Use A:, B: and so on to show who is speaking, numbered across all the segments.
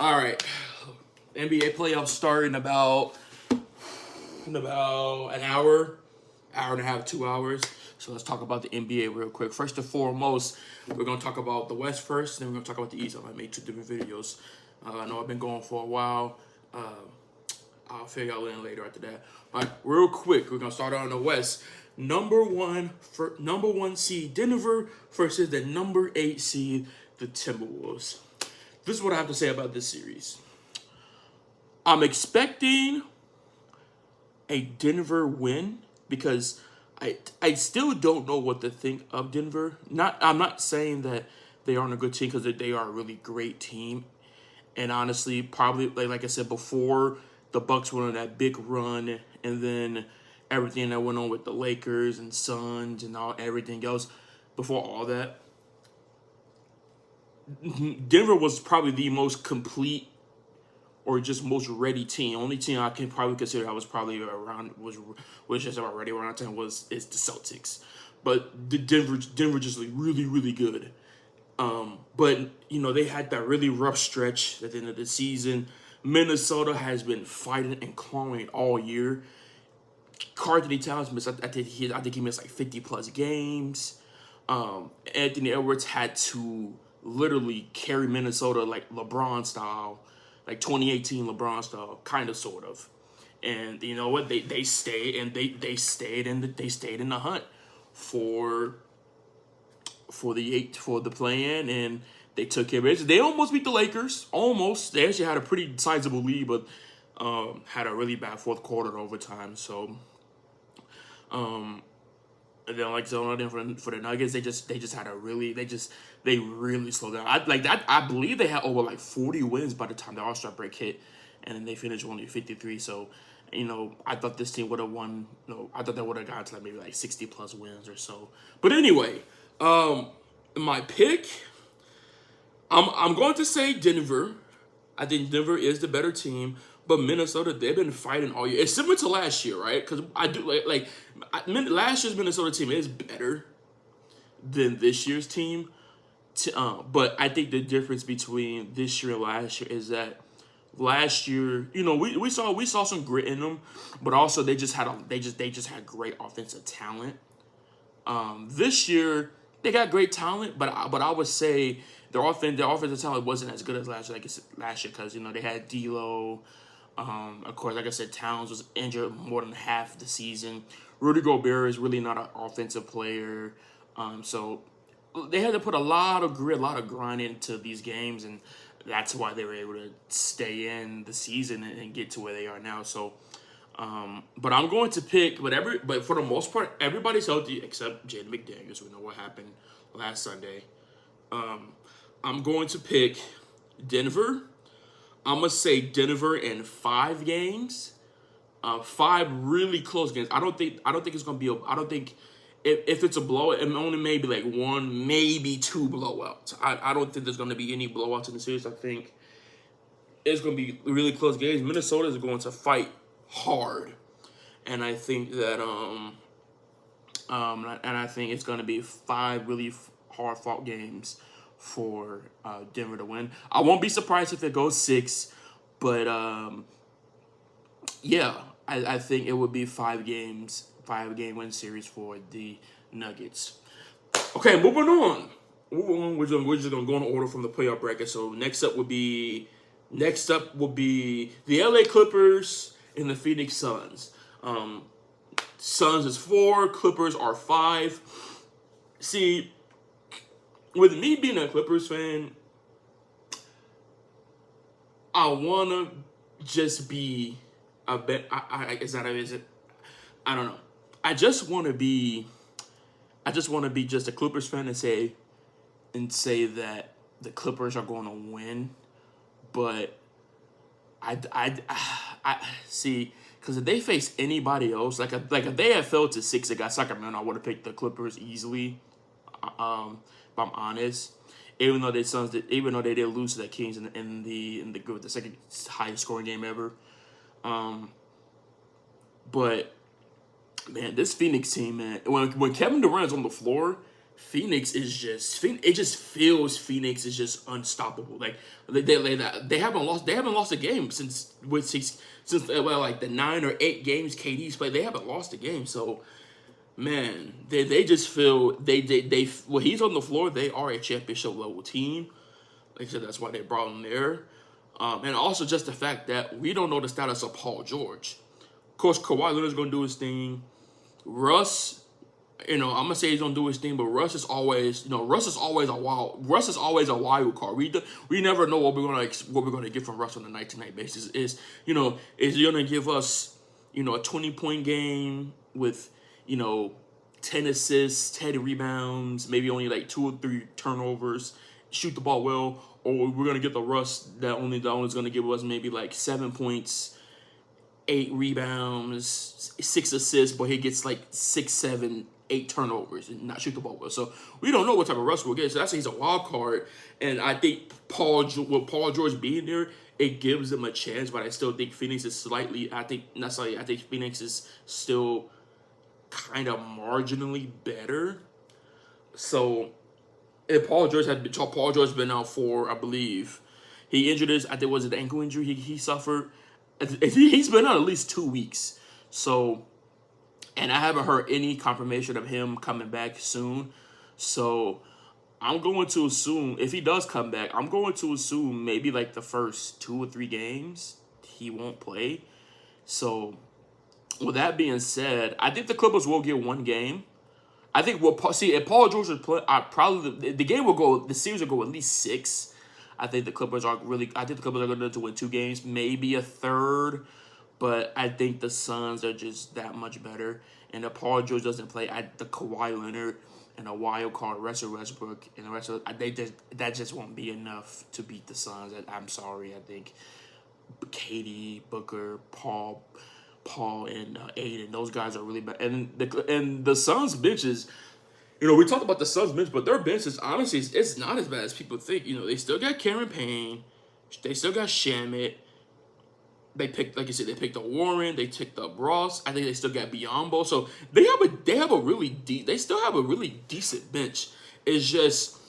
A: All right, NBA playoffs start in about an hour, hour and a half, 2 hours. So let's talk about the NBA real quick. First and foremost, we're gonna talk about the West first, then we're gonna talk about the East. I made two different videos. I know I've been going for a while. I'll fill y'all in later after that. But real quick, we're gonna start out in the West. Number one seed Denver versus the number 8 seed the Timberwolves. This is what I have to say about this series. I'm expecting a Denver win because I still don't know what to think of Denver. I'm not saying that they aren't a good team because they are a really great team. And honestly, probably like I said before, the Bucks went on that big run, and then everything that went on with the Lakers and Suns and everything else. Before all that, Denver was probably the most complete or just most ready team. Only team I can probably consider I was probably around was just about ready around time is the Celtics, but the Denver just like really good. But they had that really rough stretch at the end of the season. Minnesota has been fighting and clawing all year. Karl-Anthony Towns missed. I think he missed like 50 plus games. Anthony Edwards had to literally carry Minnesota like LeBron style, like 2018 LeBron style, kind of sort of. And you know what? They stayed and they stayed in the hunt for the play-in, and they took care of it. They almost beat the Lakers. Almost. They actually had a pretty sizable lead, but had a really bad fourth quarter in overtime. So, and then for the Nuggets, they just had a really they really slowed down. I believe they had over like 40 wins by the time the All-Star break hit, and then they finished only 53. So, I thought this team would have won. I thought they would have gotten to like maybe like 60 plus wins or so. But anyway, my pick, I'm going to say Denver. I think Denver is the better team, but Minnesota, they've been fighting all year. It's similar to last year, right? Because I do last year's Minnesota team is better than this year's team. But I think the difference between this year and last year is that last year, we saw some grit in them, but also they just had great offensive talent. This year they got great talent, but I would say their offensive talent wasn't as good as last year. Last year, because they had D'Lo. Of course, like I said, Towns was injured more than half the season. Rudy Gobert is really not an offensive player, so they had to put a lot of grit, a lot of grind into these games, and that's why they were able to stay in the season and get to where they are now. So. But I'm going to pick but for the most part, everybody's healthy except Jaden McDaniels. We know what happened last Sunday. I'm going to pick Denver. I'm gonna say Denver in 5 games, 5 really close games. I don't think it's gonna be. I don't think if it's a blowout, it only maybe like 1, maybe 2 blowouts. I don't think there's gonna be any blowouts in the series. I think it's gonna be really close games. Minnesota is going to fight hard, and I think that and I think it's going to be 5 really hard fought games for Denver to win. I won't be surprised if it goes 6, but yeah, I think it would be 5 game win series for the Nuggets. Okay, moving on. We're just gonna go in order from the playoff bracket. So next up will be the LA Clippers and the Phoenix Suns. Suns is 4, Clippers are 5. See, with me being a Clippers fan, I wanna just be a bit. Is it? I don't know. I just want to be just a Clippers fan and say that the Clippers are going to win, but I see, because if they face anybody else, like if they had fell to 6 against Sacramento, I would have picked the Clippers easily. If I'm honest, even though they did lose to the Kings in the second highest scoring game ever, but man, this Phoenix team, man, when Kevin Durant's on the floor, Phoenix is just it just feels Phoenix is just unstoppable. Like they haven't lost a game since well, like the 9 or 8 games KD's played. They haven't lost a game. So man, they just feel they when he's on the floor, they are a championship level team. Like I said, that's why they brought him there. And also just the fact that we don't know the status of Paul George. Of course, Kawhi Leonard's gonna do his thing. Russ, I'm gonna say he's gonna do his thing, but Russ is always a wild card. We never know what we're gonna get from Russ on a night-to-night basis. Is he gonna give us a 20-point game with 10 assists, 10 rebounds, maybe only like 2 or 3 turnovers, shoot the ball well, or we're gonna get the Russ that only is gonna give us maybe like 7 points, 8 rebounds, 6 assists, but he gets like 6, 7, 8 turnovers and not shoot the ball well. So we don't know what type of Russ we'll get. So that's why he's a wild card. And I think Paul George being there, it gives them a chance. But I still think Phoenix is I think Phoenix is still kind of marginally better. So if Paul George has been out for, I believe, he injured his, I think it was an ankle injury he suffered. He's been out at least 2 weeks. So, and I haven't heard any confirmation of him coming back soon. So I'm going to assume, if he does come back, I'm going to assume maybe like the first 2 or 3 games he won't play. So with that being said, I think the Clippers will get 1 game. I think if Paul George was playing, the series will go at least 6. I think the Clippers are going to win 2 games, maybe a third, but I think the Suns are just that much better. And if Paul George doesn't play, the Kawhi Leonard and a wild card Russell Westbrook and the rest of that just won't be enough to beat the Suns. I'm sorry. I think KD, Booker, Paul, and Aiden, those guys are really bad. And the Suns benches, we talked about the Suns bench, but their bench is honestly it's not as bad as people think. They still got Cameron Payne, they still got Shamet. They picked, like you said, they picked up Warren, they picked up Ross. I think they still got Biyombo. So they still have a really decent bench. It's just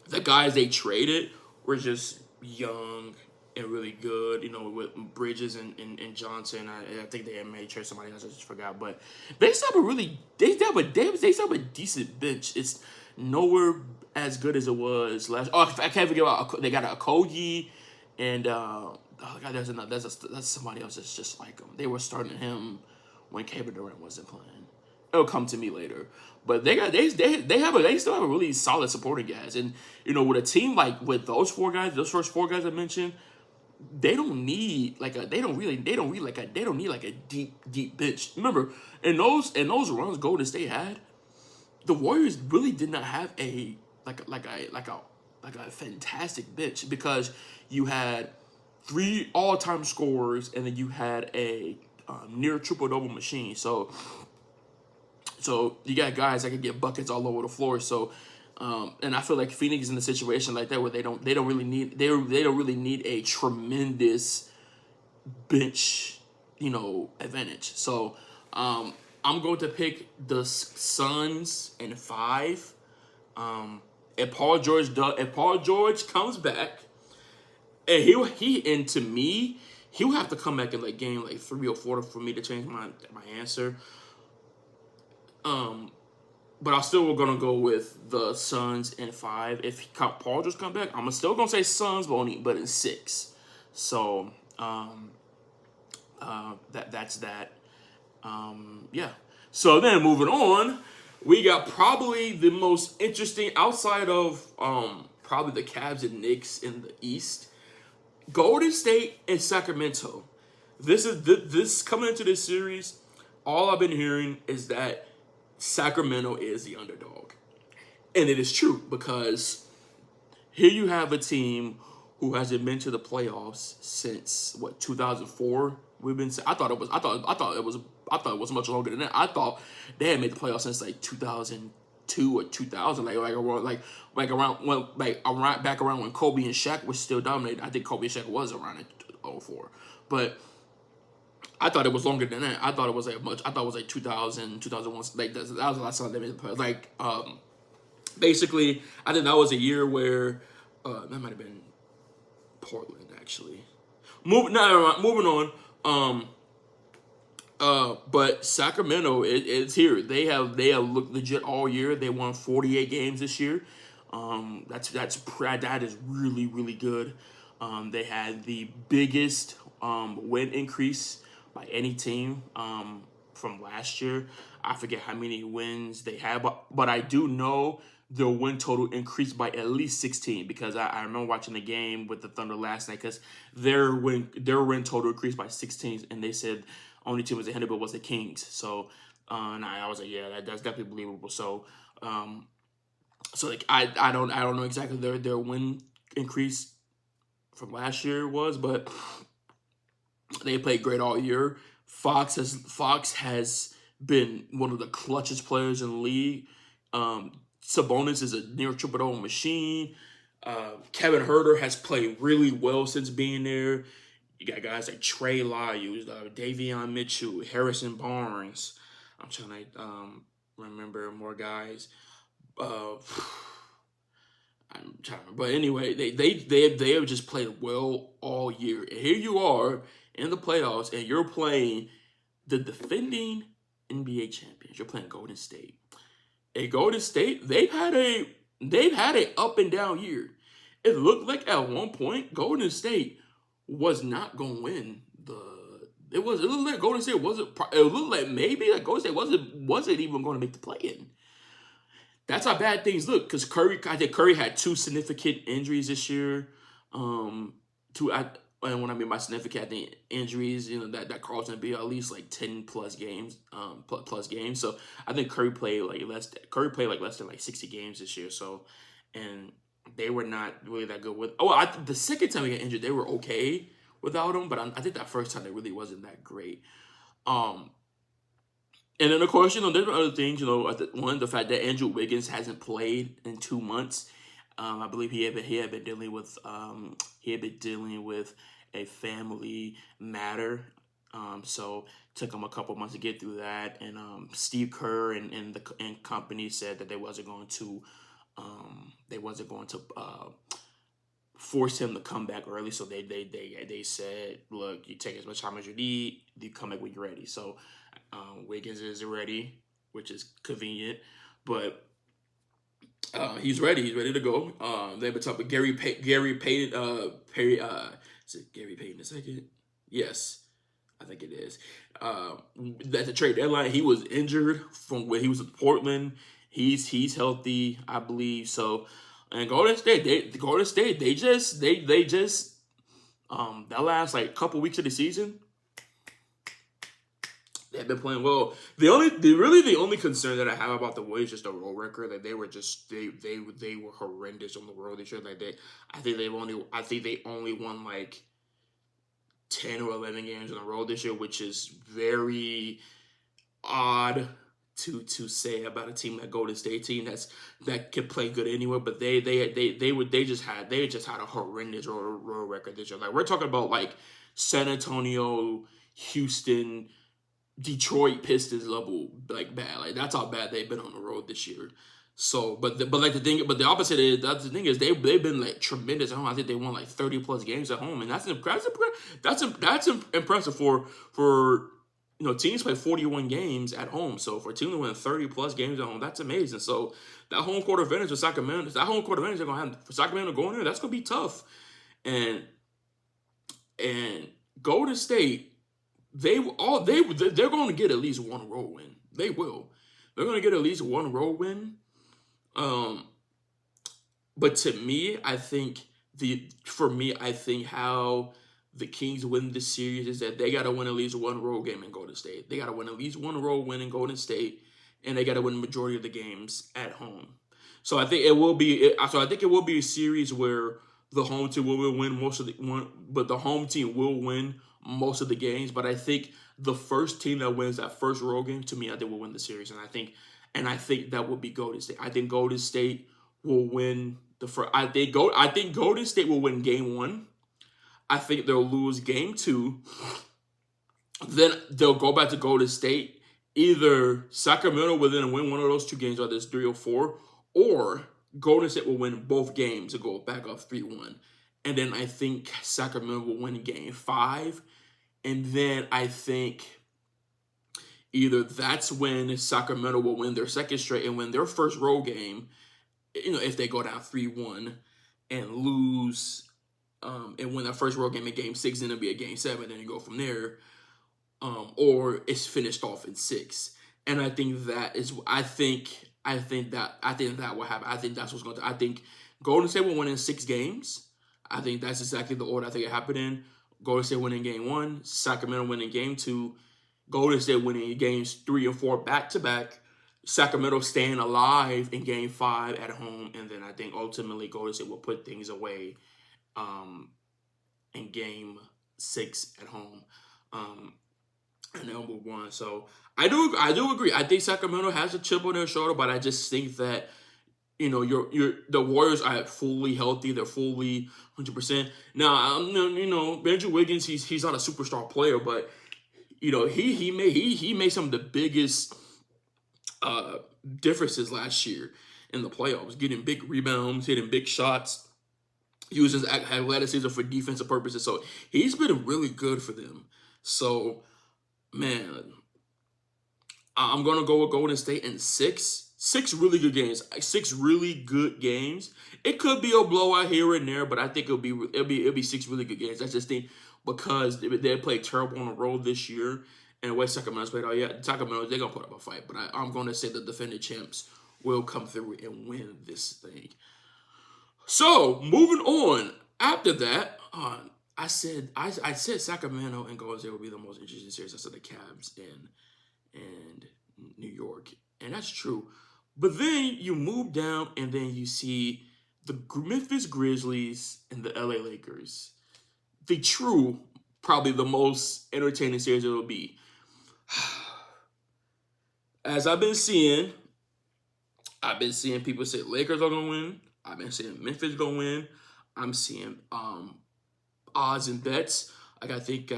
A: the guys they traded were just young and really good, with Bridges and Johnson. I think they may trade somebody else. I just forgot, but they still have a decent bench. It's nowhere as good as it was last. Oh, I can't forget about they got a Okogie and oh God, that's somebody else that's just like them. They were starting him when Kevin Durant wasn't playing. It'll come to me later. But they still have a really solid supporting guys, and with a team like with those first 4 guys I mentioned. They don't need like a deep bench. Remember, in those runs Golden State had, the Warriors really did not have a fantastic bench because you had 3 all-time scorers and then you had a near triple-double machine. So you got guys that can get buckets all over the floor. So. And I feel like Phoenix is in a situation like that where they don't really need a tremendous bench, advantage. So I'm going to pick the Suns in 5. If Paul George comes back, and to me he'll have to come back in like game like 3 or 4 for me to change my answer. But I'm still gonna go with the Suns in 5. If Paul just come back, I'm still gonna say Suns, but in 6. So that's that. Yeah. So then moving on, we got probably the most interesting outside of probably the Cavs and Knicks in the East, Golden State and Sacramento. This coming into this series, all I've been hearing is that Sacramento is the underdog. And it is true because here you have a team who hasn't been to the playoffs since 2004. I thought it was much longer than that. I thought they had made the playoffs since like 2002 or 2000, back around when Kobe and Shaq was still dominating. I think Kobe and Shaq was around in 2004. But I thought it was longer than that. I thought it was like 2000, 2001. Like that was the last time they made the playoffs. Basically, I think that was a year where that might have been Portland actually. Moving on. But Sacramento, it's here. They have looked legit all year. They won 48 games this year. That is really really good. They had the biggest win increase by any team from last year. I forget how many wins they had, but I do know their win total increased by at least 16 because I remember watching the game with the Thunder last night because their win total increased by 16 and they said only team was ahead of it was the Kings. So and I was like, yeah, that's definitely believable. So like I don't know exactly their win increase from last year was, but they played great all year. Fox has been one of the clutchest players in the league. Sabonis is a near triple double machine. Kevin Herter has played really well since being there. You got guys like Trey Lyles, Davion Mitchell, Harrison Barnes. I'm trying to remember more guys. Uh, I'm trying to, but anyway, they have just played well all year. And here you are in the playoffs, and you're playing the defending NBA champions. You're playing Golden State. And Golden State, they've had a up and down year. It looked like at one point Golden State was not going to win the. It looked like Golden State wasn't. It looked like maybe like Golden State wasn't even going to make the play in. That's how bad things look because I think Curry had two significant injuries this year. And when I mean by significant, I think injuries, that caused him to be at least like 10 plus games, plus games. So I think Curry played like less than like 60 games this year. So, and they were not really that good with. Oh, the second time he got injured, they were okay without him, but I think that first time they really wasn't that great. Um, and then of course, there's other things. The fact that Andrew Wiggins hasn't played in 2 months. I believe he had been dealing with a family matter. So took him a couple months to get through that. And Steve Kerr and company said that they wasn't going to force him to come back early. So they said, look, you take as much time as you need. You come back when you're ready. So Wiggins is ready, which is convenient, but he's ready. He's ready to go. They've been talking about Gary Payton. Is it Gary Payton the second? Yes, I think it is. At the trade deadline, he was injured from when he was in Portland. He's healthy, I believe. So, and Golden State, they just that last like couple weeks of the season. They've been playing well. The only concern that I have about the Warriors is just the road record. Like they were horrendous on the road this year. I think they only won like 10 or 11 games on the road this year, which is very odd to say about a team like Golden State team that can play good anywhere. But they just had a horrendous road record this year. Like we're talking about like San Antonio, Houston, Detroit Pistons level like bad. Like that's how bad they've been on the road this year. So, but the opposite is they've been like tremendous at home. I think they won like 30 plus games at home, and that's impressive for teams play 41 games at home. So for a team to win 30 plus games at home, that's amazing. So that home court advantage for Sacramento, they're gonna have for Sacramento going there. That's gonna be tough, and Golden State. They're going to get at least one road win. They will. They're going to get at least one road win. But to me, I think how the Kings win this series is that they got to win at least one road game in Golden State. They got to win at least one road win in Golden State, and they got to win the majority of the games at home. So I think it will be. So I think it will be a series where the home team will win but the home team will win most of the games. But I think the first team that wins that first road game, to me, I think will win the series, and I think that will be Golden State. I think Golden State will win the first. I think Golden State will win game 1. I think they'll lose game 2. Then they'll go back to Golden State. Either Sacramento will then win one of those 2 games, whether it's 3 or 4, or Golden State will win both games and go back up 3-1. And then I think Sacramento will win game 5. And then I think either that's when Sacramento will win their second straight and win their first road game, if they go down 3-1 and lose, and win that first road game in game 6, then it'll be a game 7, then you go from there. Or it's finished off in 6. And I think that will happen. I think that's what's going to. I think Golden State will win in 6 games. I think that's exactly the order I think it happened in. Golden State winning game 1, Sacramento winning game 2, Golden State winning games 3 and 4 back to back, Sacramento staying alive in game 5 at home, and then I think ultimately Golden State will put things away in game 6 at home. And then we'll move on. So I do agree. I think Sacramento has a chip on their shoulder, but I just think that the Warriors are fully healthy. They're fully 100%. Now, Andrew Wiggins, he's not a superstar player, but he made some of the biggest differences last year in the playoffs, getting big rebounds, hitting big shots, using his athleticism for defensive purposes. So he's been really good for them. So, man, I'm gonna go with Golden State in 6. 6 really good games. 6 really good games. It could be a blowout here and there, but I think it'll be 6 really good games. I just think because they played terrible on the road this year, and West Sacramento's played Sacramento, they're gonna put up a fight. But I'm gonna say the defending champs will come through and win this thing. So moving on. After that, I said Sacramento and Golden State would be the most interesting series. I said the Cavs and New York, and that's true. But then you move down, and then you see the Memphis Grizzlies and the LA Lakers. Probably the most entertaining series it will be. As I've been seeing people say Lakers are gonna win. I've been saying Memphis gonna win. I'm seeing odds and bets. Like I think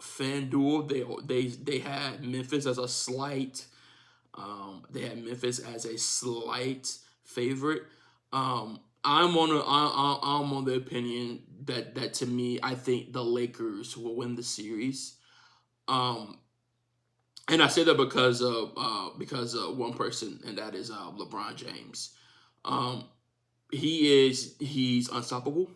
A: FanDuel they had Memphis as a slight. They had Memphis as a slight favorite. I'm on the opinion that to me, I think the Lakers will win the series. And I say that because of one person, and that is LeBron James. He's unstoppable.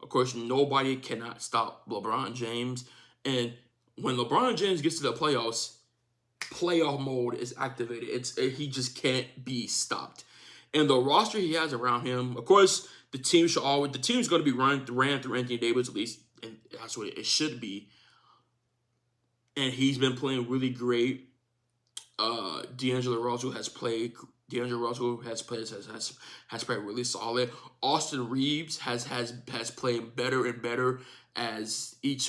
A: Of course, nobody cannot stop LeBron James. And when LeBron James gets to the playoffs, playoff mode is activated. He just can't be stopped. And the roster he has around him, of course, the team's going to be ran through Anthony Davis, at least, and that's what it should be. And he's been playing really great. D'Angelo Russell has played really solid. Austin Reeves has played better and better as each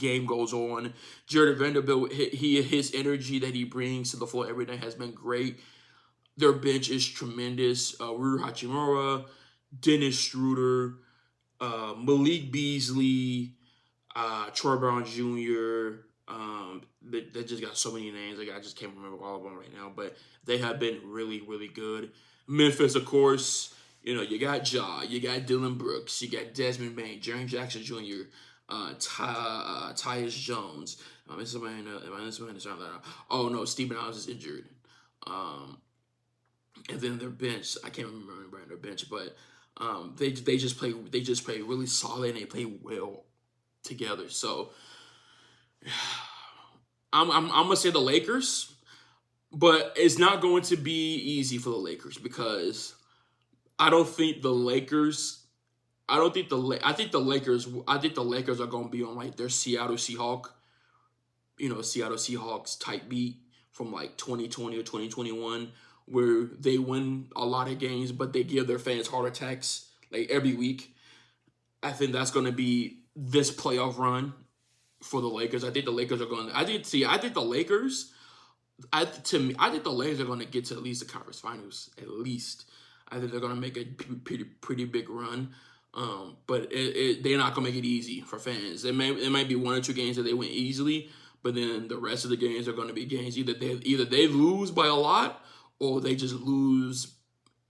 A: game goes on. Jared Vanderbilt, his energy that he brings to the floor every night has been great. Their bench is tremendous. Rui Hachimura, Dennis Schroeder, Malik Beasley, Troy Brown Jr. They just got so many names. I just can't remember all of them right now. But they have been really, really good. Memphis, of course, you got Ja, you got Dylan Brooks, you got Desmond Bain, Jaren Jackson Jr., Tyus Jones. Oh no, Stephen Adams is injured. And then their bench, I can't remember their bench, but they just play really solid, and they play well together. So I'm gonna say the Lakers, but it's not going to be easy for the Lakers because I think the Lakers are going to be on like their Seattle Seahawks type beat from like 2020 or 2021, where they win a lot of games, but they give their fans heart attacks like every week. I think that's going to be this playoff run for the Lakers. I think the Lakers are going to. I think the Lakers are going to get to at least the conference finals. At least I think they're going to make a pretty big run. But they're not going to make it easy for fans. It might be 1 or 2 games that they win easily, but then the rest of the games are going to be games either they lose by a lot, or they just lose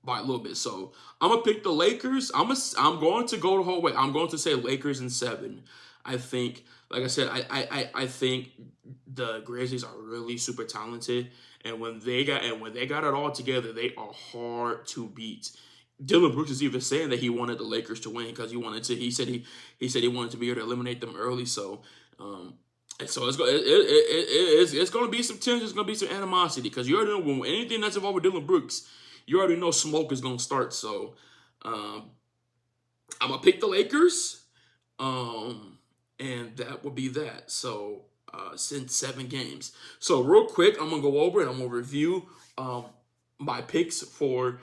A: by a little bit. So I'm gonna pick the Lakers. I'm going to go the whole way. I'm going to say Lakers in 7. I think, like I said, I think the Grizzlies are really super talented, and when they got it all together, they are hard to beat. Dylan Brooks is even saying that he wanted the Lakers to win because he wanted to. He said he wanted to be able to eliminate them early. So, and so it's going to be some tension. It's going to be some animosity because you already know when anything that's involved with Dylan Brooks, you already know smoke is going to start. So, I'm gonna pick the Lakers, and that will be that. So, since 7 games. So real quick, I'm gonna go over and I'm gonna review my picks for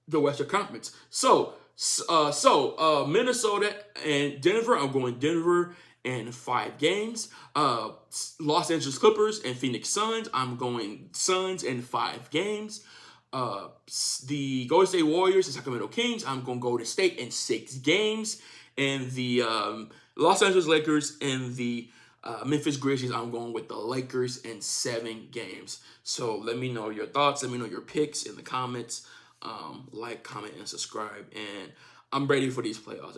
A: the Western Conference. So Minnesota and Denver. I'm going Denver in 5 games. Los Angeles Clippers and Phoenix Suns. I'm going Suns in 5 games. The Golden State Warriors and Sacramento Kings. I'm going Golden State in 6 games. And the Los Angeles Lakers and the Memphis Grizzlies, I'm going with the Lakers in 7 games. So let me know your thoughts. Let me know your picks in the comments. Like, comment, and subscribe. And I'm ready for these playoffs.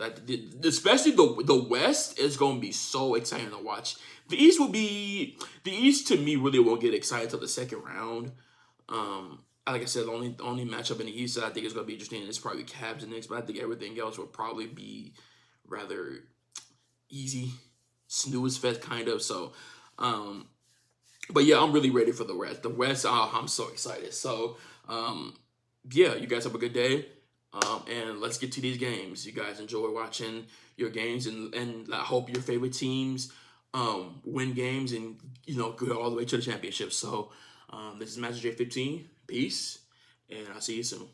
A: Especially the West is going to be so exciting to watch. The East to me really won't get excited till the second round. Like I said, the only matchup in the East that I think is going to be interesting is probably Cavs and Knicks, but I think everything else will probably be rather easy, snooze fest kind of. So, but yeah, I'm really ready for the West. The West, I'm so excited. So, yeah, you guys have a good day. And let's get to these games. You guys enjoy watching your games, and I hope your favorite teams win games and go all the way to the championship. So, this is Master J15. Peace, and I'll see you soon.